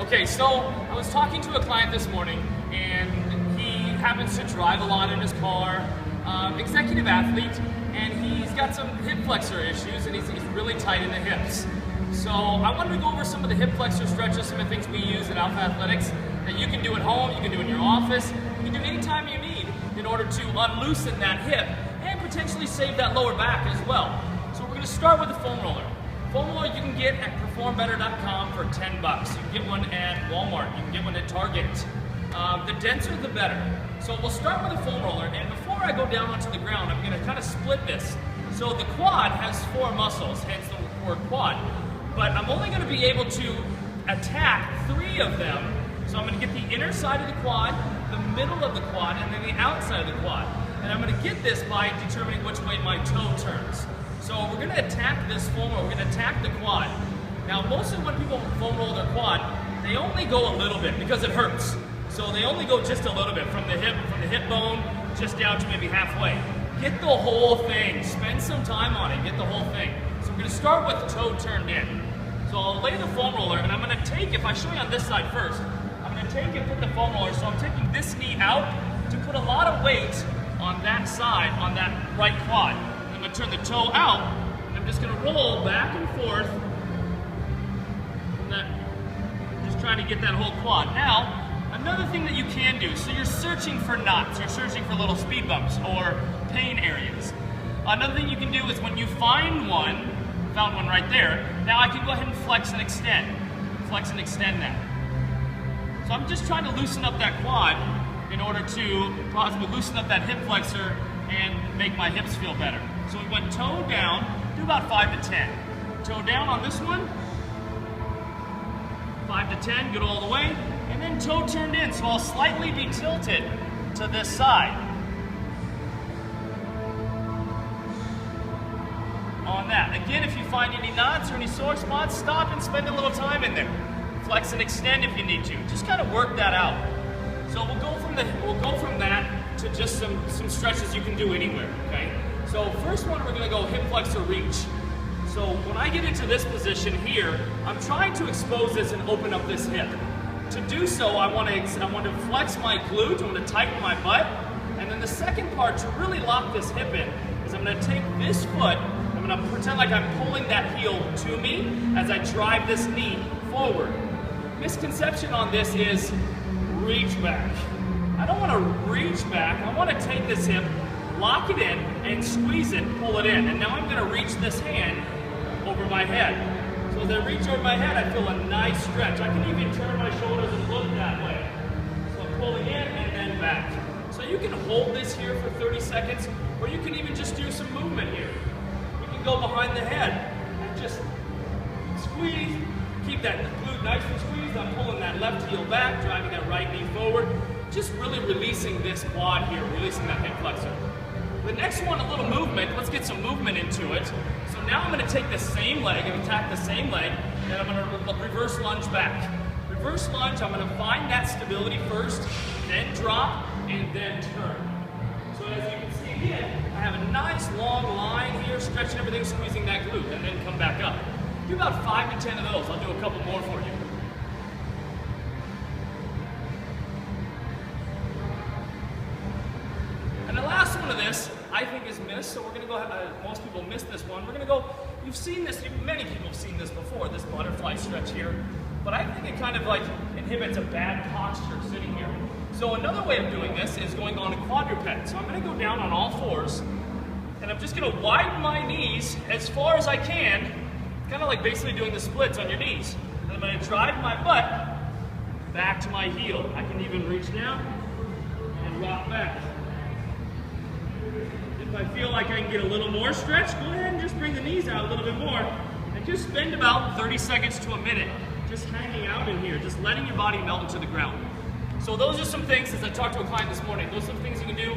Okay, so I was talking to a client this morning, and he happens to drive a lot in his car, executive athlete, and he's got some hip flexor issues, and he's really tight in the hips. So I wanted to go over some of the hip flexor stretches, some of the things we use at Alpha Athletics that you can do at home, you can do in your office, you can do anytime you need in order to unloosen that hip and potentially save that lower back as well. So we're going to start with the foam roller. Foam roller you can get at performbetter.com for 10 bucks. You can get one at Walmart, you can get one at Target. The denser the better. So we'll start with a foam roller, and before I go down onto the ground, I'm going to kind of split this. So the quad has 4 muscles, hence the word quad. But I'm only going to be able to attack 3 of them. So I'm going to get the inner side of the quad, the middle of the quad, and then the outside of the quad. And I'm going to get this by determining which way my toe turns. So we're going to attack this foam roller, we're going to attack the quad. Now mostly when people foam roll their quad, they only go a little bit because it hurts. So they only go just a little bit from the hip bone just down to maybe halfway. Get the whole thing, spend some time on it, get the whole thing. So we're going to start with toe turned in. So I'll lay the foam roller, and I'm going to take, if I show you on this side first, I'm going to take and put the foam roller, so I'm taking this knee out to put a lot of weight on that side, on that right quad. I'm going to turn the toe out, and I'm just going to roll back and forth from that, just trying to get that whole quad. Now, another thing that you can do, so you're searching for knots, you're searching for little speed bumps or pain areas. Another thing you can do is when you find one, found one right there, now I can go ahead and flex and extend that. So I'm just trying to loosen up that quad in order to possibly loosen up that hip flexor and make my hips feel better. So we went toe down, do about 5 to 10. Toe down on this one, 5 to 10, good all the way, and then toe turned in, so I'll slightly be tilted to this side. On that. Again, if you find any knots or any sore spots, stop and spend a little time in there. Flex and extend if you need to. Just kind of work that out. So we'll go from that to just some stretches you can do anywhere. Okay. So first one, we're going to go hip flexor reach. So when I get into this position here, I'm trying to expose this and open up this hip. To do so, I want to flex my glute. I want to tighten my butt, and then the second part to really lock this hip in is I'm going to take this foot. I'm going to pretend like I'm pulling that heel to me as I drive this knee forward. Misconception on this is reach back. I don't want to reach back. I want to take this hip, lock it in, and squeeze it, pull it in. And now I'm going to reach this hand over my head. So as I reach over my head, I feel a nice stretch. I can even turn my shoulders and look that way. So I'm pulling in and then back. So you can hold this here for 30 seconds, or you can even just do some movement here. You can go behind the head and just squeeze, keep that glute nice and squeezed. I'm pulling that left heel back, driving that right knee forward, just really releasing this quad here, releasing that hip flexor. The next one, a little movement. Let's get some movement into it. So now I'm going to take the same leg and attack the same leg, and I'm going to reverse lunge back. Reverse lunge, I'm going to find that stability first, then drop, and then turn. So as you can see again, I have a nice long line here, stretching everything, squeezing that glute, and then come back up. Do about 5 to 10 of those. I'll do a couple more for you. And the last one of this, I think, is missed, so we're going to go, most people miss this one. We're going to go, you've seen this, many people have seen this before, this butterfly stretch here, but I think it kind of like inhibits a bad posture sitting here. So another way of doing this is going on a quadruped. So I'm going to go down on all fours, and I'm just going to widen my knees as far as I can, kind of like basically doing the splits on your knees. And I'm going to drive my butt back to my heel. I can even reach down and rock back. If I feel like I can get a little more stretch, go ahead and just bring the knees out a little bit more, and just spend about 30 seconds to a minute just hanging out in here, just letting your body melt into the ground. So those are some things, as I talked to a client this morning, those are some things you can do